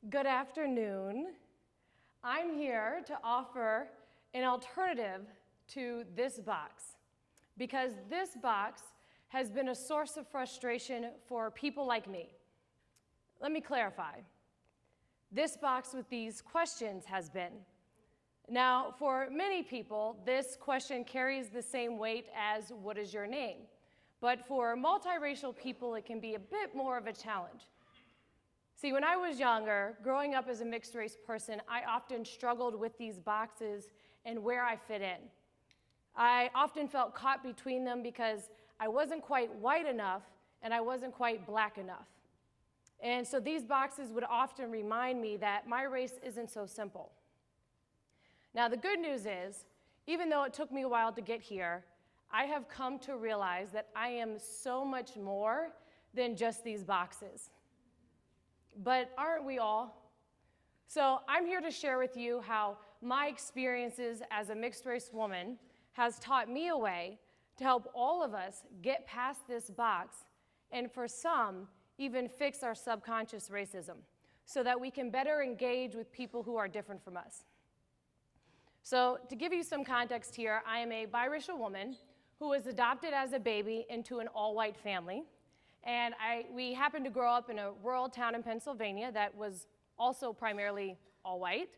Good afternoon. I'm here to offer an alternative to this box because this box has been a source of frustration for people like me. Let me clarify. This box with these questions has been. Now, for many people, this question carries the same weight as what is your name? But for multiracial people, it can be a bit more of a challenge. See, when I was younger, growing up as a mixed race person, I often struggled with these boxes and where I fit in. I often felt caught between them because I wasn't quite white enough and I wasn't quite black enough. And so these boxes would often remind me that my race isn't so simple. Now, the good news is, even though it took me a while to get here, I have come to realize that I am so much more than just these boxes. But aren't we all? So I'm here to share with you how my experiences as a mixed race woman has taught me a way to help all of us get past this box and for some, even fix our subconscious racism so that we can better engage with people who are different from us. So to give you some context here, I am a biracial woman who was adopted as a baby into an all-white family. And we happened to grow up in a rural town in Pennsylvania that was also primarily all white.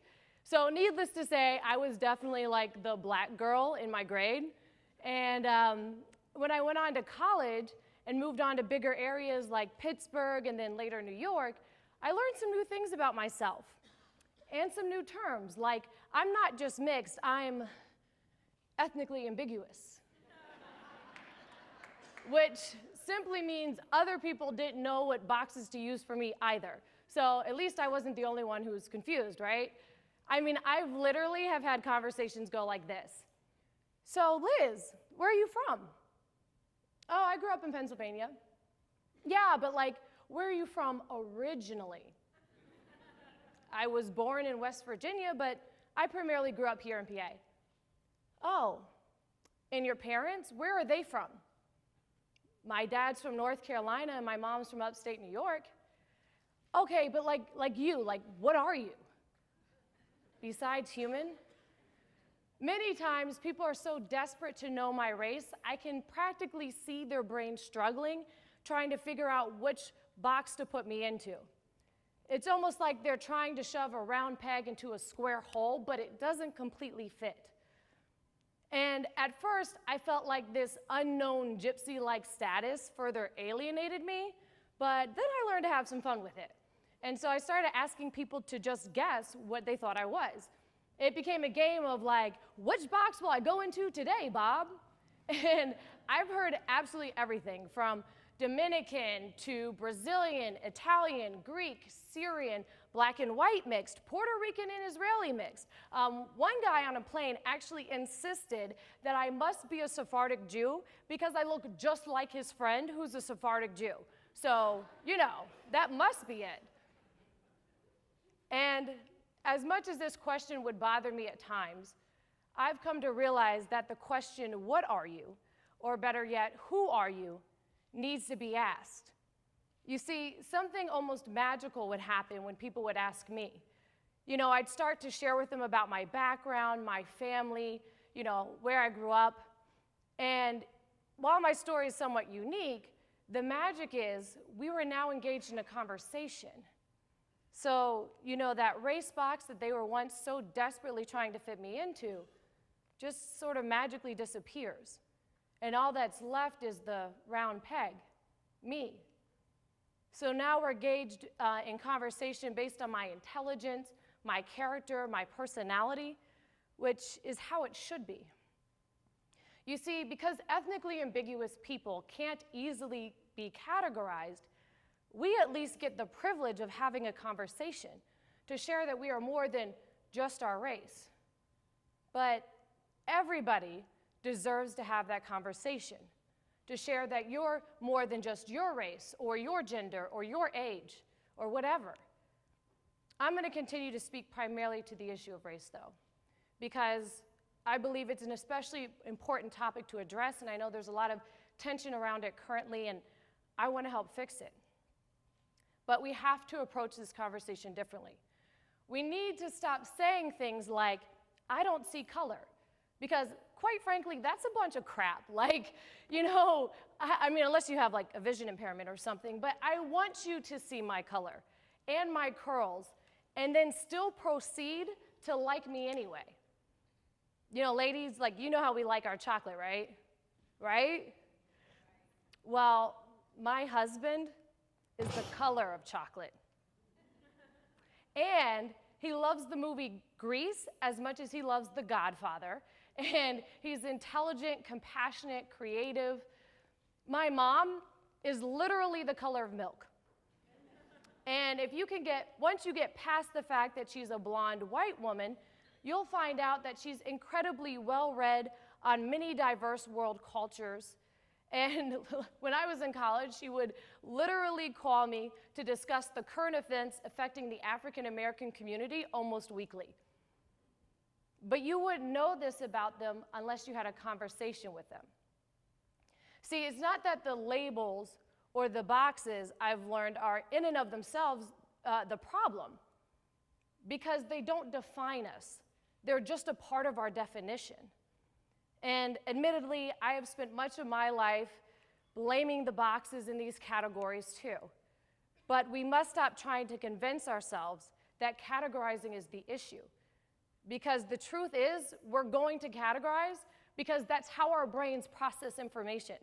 So needless to say, I was definitely like the black girl in my grade. And when I went on to college and moved on to bigger areas like Pittsburgh and then later New York, I learned some new things about myself and some new terms, like I'm not just mixed, I'm ethnically ambiguous, which simply means other people didn't know what boxes to use for me either. So at least I wasn't the only one who was confused, right? I mean, I've literally have had conversations go like this. So Liz, where are you from? Oh, I grew up in Pennsylvania. Yeah, but like, where are you from originally? I was born in West Virginia, but I primarily grew up here in PA. Oh, and your parents, where are they from? My dad's from North Carolina and my mom's from upstate New York. Okay, but like you, what are you? Besides human? Many times people are so desperate to know my race, I can practically see their brains struggling, trying to figure out which box to put me into. It's almost like they're trying to shove a round peg into a square hole, but it doesn't completely fit. And at first, I felt like this unknown gypsy-like status further alienated me, but then I learned to have some fun with it. And so I started asking people to just guess what they thought I was. It became a game of like, which box will I go into today, Bob? And I've heard absolutely everything from Dominican to Brazilian, Italian, Greek, Syrian, black and white mixed, Puerto Rican and Israeli mixed. One guy on a plane actually insisted that I must be a Sephardic Jew because I look just like his friend who's a Sephardic Jew. So, you know, that must be it. And as much as this question would bother me at times, I've come to realize that the question, what are you? Or better yet, who are you? Needs to be asked. You see, something almost magical would happen when people would ask me. You know, I'd start to share with them about my background, my family, you know, where I grew up. And while my story is somewhat unique, the magic is we were now engaged in a conversation. So, you know, that race box that they were once so desperately trying to fit me into just sort of magically disappears. And all that's left is the round peg, me. So now we're engaged in conversation based on my intelligence, my character, my personality, which is how it should be. You see, because ethnically ambiguous people can't easily be categorized, we at least get the privilege of having a conversation to share that we are more than just our race. But everybody deserves to have that conversation, to share that you're more than just your race or your gender or your age or whatever. I'm going to continue to speak primarily to the issue of race, though, because I believe it's an especially important topic to address, and I know there's a lot of tension around it currently, and I want to help fix it. but we have to approach this conversation differently. We need to stop saying things like, I don't see color, because quite frankly, that's a bunch of crap. Like, you know, I mean, unless you have like a vision impairment or something, but I want you to see my color and my curls and then still proceed to like me anyway. You know, ladies, like, you know how we like our chocolate, right? Right? Well, my husband is the color of chocolate. And he loves the movie Grease as much as he loves The Godfather. And he's intelligent, compassionate, creative. My mom is literally the color of milk. And if you can once you get past the fact that she's a blonde white woman, you'll find out that she's incredibly well-read on many diverse world cultures. And when I was in college, she would literally call me to discuss the current events affecting the African American community almost weekly. But you wouldn't know this about them unless you had a conversation with them. See, it's not that the labels or the boxes, I've learned, are in and of themselves the problem, because they don't define us. They're just a part of our definition. And admittedly, I have spent much of my life blaming the boxes in these categories too. But we must stop trying to convince ourselves that categorizing is the issue. Because the truth is, we're going to categorize because that's how our brains process information.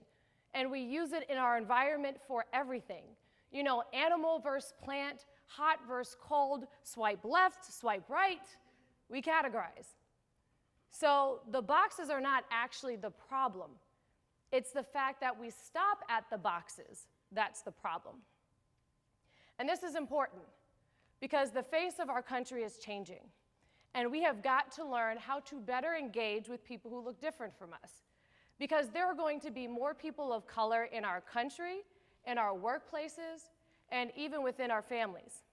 And we use it in our environment for everything. You know, animal versus plant, hot versus cold, swipe left, swipe right, we categorize. So the boxes are not actually the problem. It's the fact that we stop at the boxes that's the problem. And this is important because the face of our country is changing. And we have got to learn how to better engage with people who look different from us. Because there are going to be more people of color in our country, in our workplaces, and even within our families.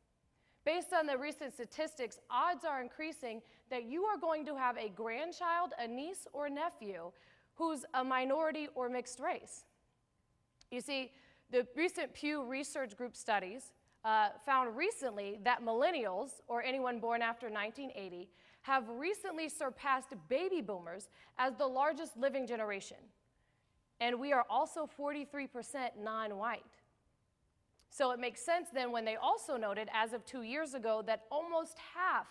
Based on the recent statistics, odds are increasing that you are going to have a grandchild, a niece, or nephew who's a minority or mixed race. You see, the recent Pew Research Group studies found recently that millennials, or anyone born after 1980, have recently surpassed baby boomers as the largest living generation. And we are also 43% non-white. So it makes sense then when they also noted, as of 2 years ago, that almost half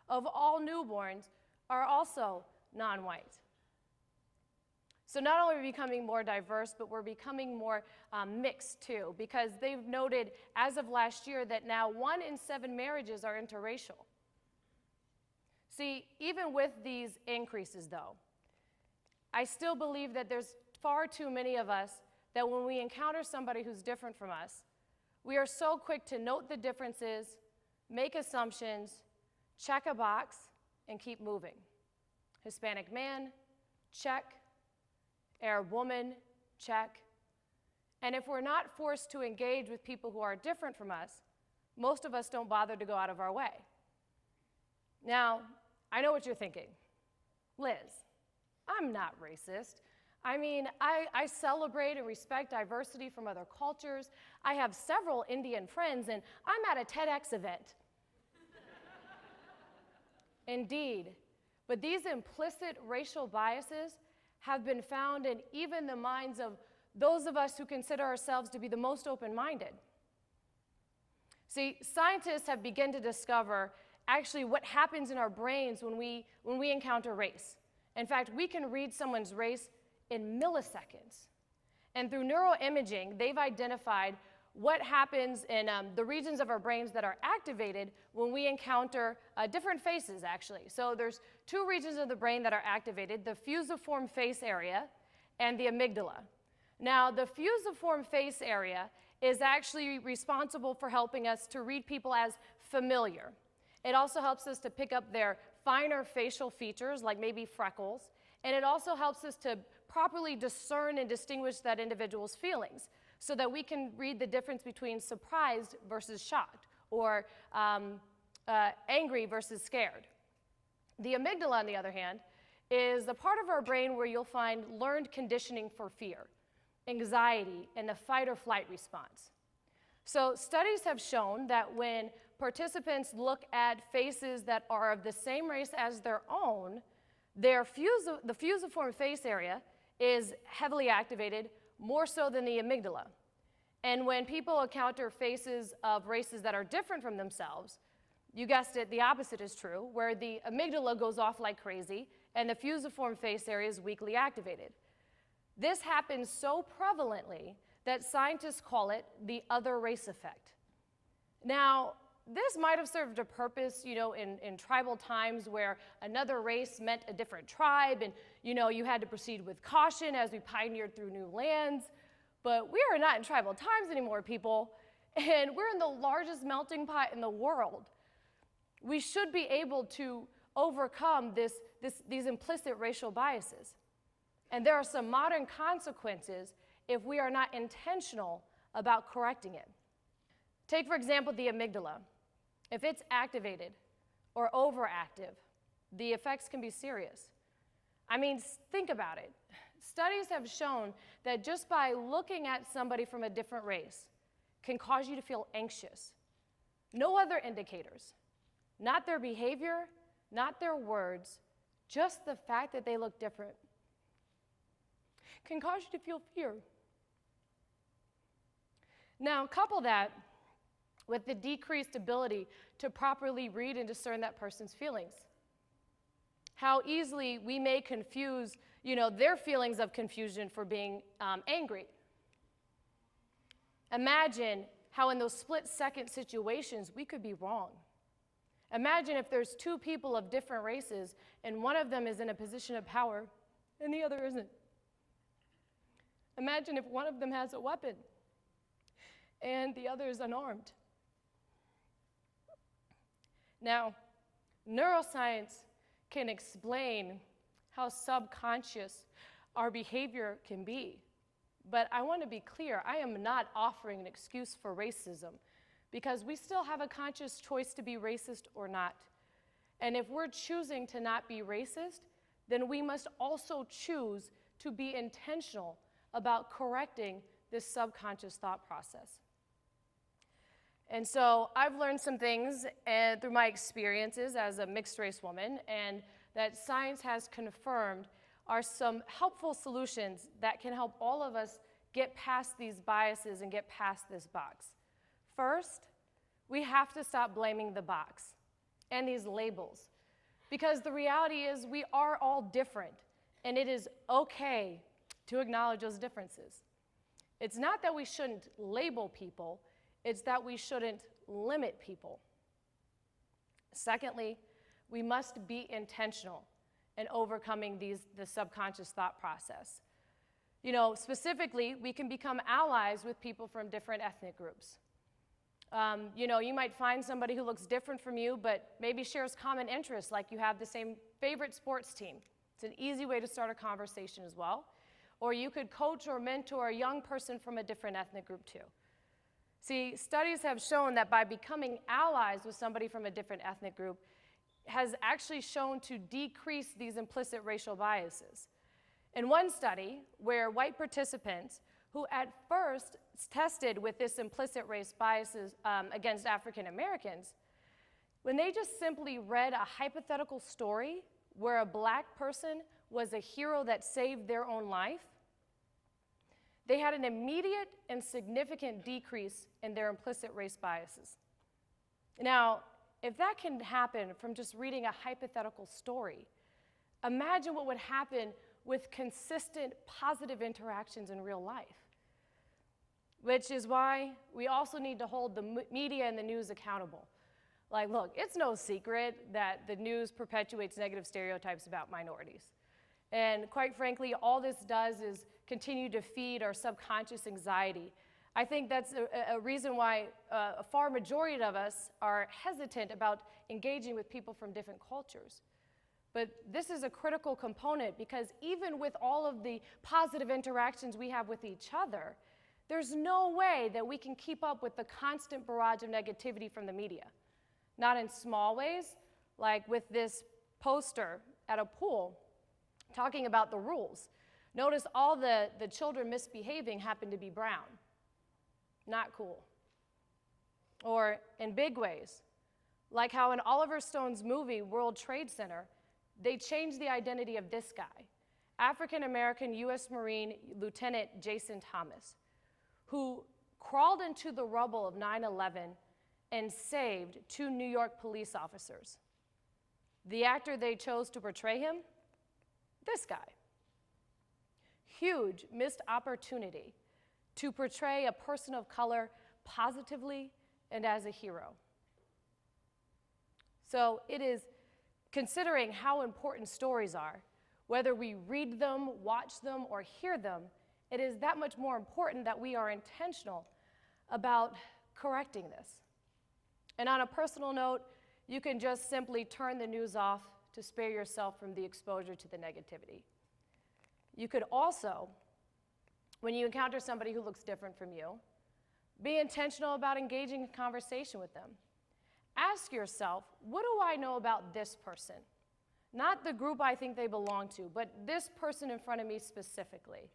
of all newborns are also non-white. So not only are we becoming more diverse, but we're becoming more mixed too, because they've noted as of last year that now 1 in 7 marriages are interracial. See, even with these increases though, I still believe that there's far too many of us that when we encounter somebody who's different from us, we are so quick to note the differences, make assumptions, check a box, and keep moving. Hispanic man, check. Arab woman, check. And if we're not forced to engage with people who are different from us, most of us don't bother to go out of our way. Now, I know what you're thinking. Liz, I'm not racist. I mean, I celebrate and respect diversity from other cultures. I have several Indian friends, and I'm at a TEDx event. Indeed, but these implicit racial biases have been found in even the minds of those of us who consider ourselves to be the most open-minded. See, scientists have begun to discover actually what happens in our brains when we encounter race. In fact, we can read someone's race in milliseconds. And through neuroimaging, they've identified what happens in the regions of our brains that are activated when we encounter different faces, actually. So there's 2 regions of the brain that are activated, the fusiform face area and the amygdala. Now, the fusiform face area is actually responsible for helping us to read people as familiar. It also helps us to pick up their finer facial features, like maybe freckles, and it also helps us to properly discern and distinguish that individual's feelings, so that we can read the difference between surprised versus shocked, or angry versus scared. The amygdala, on the other hand, is the part of our brain where you'll find learned conditioning for fear, anxiety, and the fight or flight response. So studies have shown that when participants look at faces that are of the same race as their own, the fusiform face area is heavily activated, more so than the amygdala. And when people encounter faces of races that are different from themselves, you guessed it, the opposite is true, where the amygdala goes off like crazy and the fusiform face area is weakly activated. This happens so prevalently that scientists call it the other race effect. Now, this might have served a purpose, in tribal times where another race meant a different tribe, and, you had to proceed with caution as we pioneered through new lands. But we are not in tribal times anymore, people, and we're in the largest melting pot in the world. We should be able to overcome these implicit racial biases. And there are some modern consequences if we are not intentional about correcting it. Take, for example, the amygdala. If it's activated or overactive, the effects can be serious. I mean, think about it. Studies have shown that just by looking at somebody from a different race can cause you to feel anxious. No other indicators, not their behavior, not their words, just the fact that they look different can cause you to feel fear. Now, couple that with the decreased ability to properly read and discern that person's feelings. How easily we may confuse, their feelings of confusion for being angry. Imagine how in those split-second situations we could be wrong. Imagine if there's two people of different races and one of them is in a position of power and the other isn't. Imagine if one of them has a weapon and the other is unarmed. Now, neuroscience can explain how subconscious our behavior can be. But I want to be clear, I am not offering an excuse for racism because we still have a conscious choice to be racist or not. And if we're choosing to not be racist, then we must also choose to be intentional about correcting this subconscious thought process. And so I've learned some things through my experiences as a mixed race woman, and that science has confirmed are some helpful solutions that can help all of us get past these biases and get past this box. First, we have to stop blaming the box and these labels, because the reality is we are all different, and it is okay to acknowledge those differences. It's not that we shouldn't label people, it's that we shouldn't limit people. Secondly, we must be intentional in overcoming the subconscious thought process. Specifically, we can become allies with people from different ethnic groups. You might find somebody who looks different from you, but maybe shares common interests, like you have the same favorite sports team. It's an easy way to start a conversation as well. Or you could coach or mentor a young person from a different ethnic group too. See, studies have shown that by becoming allies with somebody from a different ethnic group has actually shown to decrease these implicit racial biases. In one study, where white participants who at first tested with this implicit race biases against African Americans, when they just simply read a hypothetical story where a black person was a hero that saved their own life, they had an immediate and significant decrease in their implicit race biases. Now, if that can happen from just reading a hypothetical story, imagine what would happen with consistent positive interactions in real life. Which is why we also need to hold the media and the news accountable. Like, look, it's no secret that the news perpetuates negative stereotypes about minorities. And quite frankly, all this does is continue to feed our subconscious anxiety. I think that's a reason why a far majority of us are hesitant about engaging with people from different cultures. But this is a critical component because even with all of the positive interactions we have with each other, there's no way that we can keep up with the constant barrage of negativity from the media. Not in small ways, like with this poster at a pool talking about the rules. Notice all the children misbehaving happen to be brown. Not cool. Or in big ways, like how in Oliver Stone's movie, World Trade Center, they changed the identity of this guy, African-American U.S. Marine Lieutenant Jason Thomas, who crawled into the rubble of 9/11 and saved 2 New York police officers. The actor they chose to portray him? This guy. Huge missed opportunity to portray a person of color positively and as a hero. So it is, considering how important stories are, whether we read them, watch them, or hear them, it is that much more important that we are intentional about correcting this. And on a personal note, you can just simply turn the news off to spare yourself from the exposure to the negativity. You could also, when you encounter somebody who looks different from you, be intentional about engaging in conversation with them. Ask yourself, what do I know about this person? Not the group I think they belong to, but this person in front of me specifically.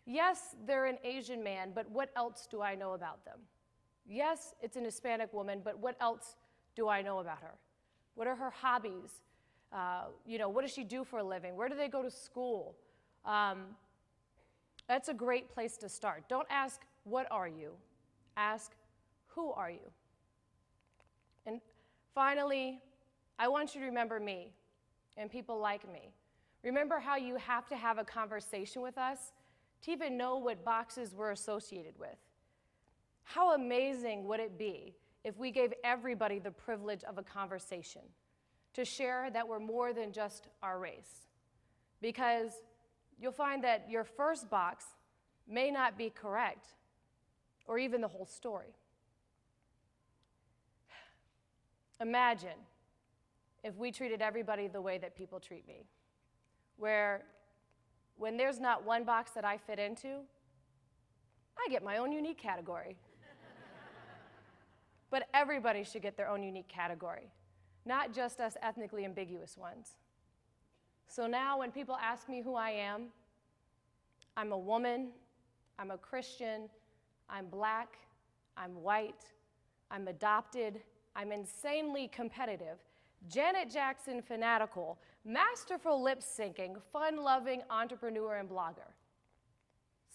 Yes, they're an Asian man, but what else do I know about them? Yes, it's an Hispanic woman, but what else do I know about her? What are her hobbies? What does she do for a living? Where do they go to school? That's a great place to start. Don't ask, what are you? Ask, who are you? And finally, I want you to remember me and people like me. Remember how you have to have a conversation with us to even know what boxes we're associated with. How amazing would it be if we gave everybody the privilege of a conversation to share that we're more than just our race? Because you'll find that your first box may not be correct, or even the whole story. Imagine if we treated everybody the way that people treat me, where when there's not one box that I fit into, I get my own unique category. But everybody should get their own unique category, not just us ethnically ambiguous ones. So now when people ask me who I am, I'm a woman, I'm a Christian, I'm Black, I'm white, I'm adopted, I'm insanely competitive, Janet Jackson fanatical, masterful lip syncing, fun-loving entrepreneur and blogger.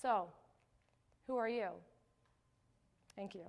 So, who are you? Thank you.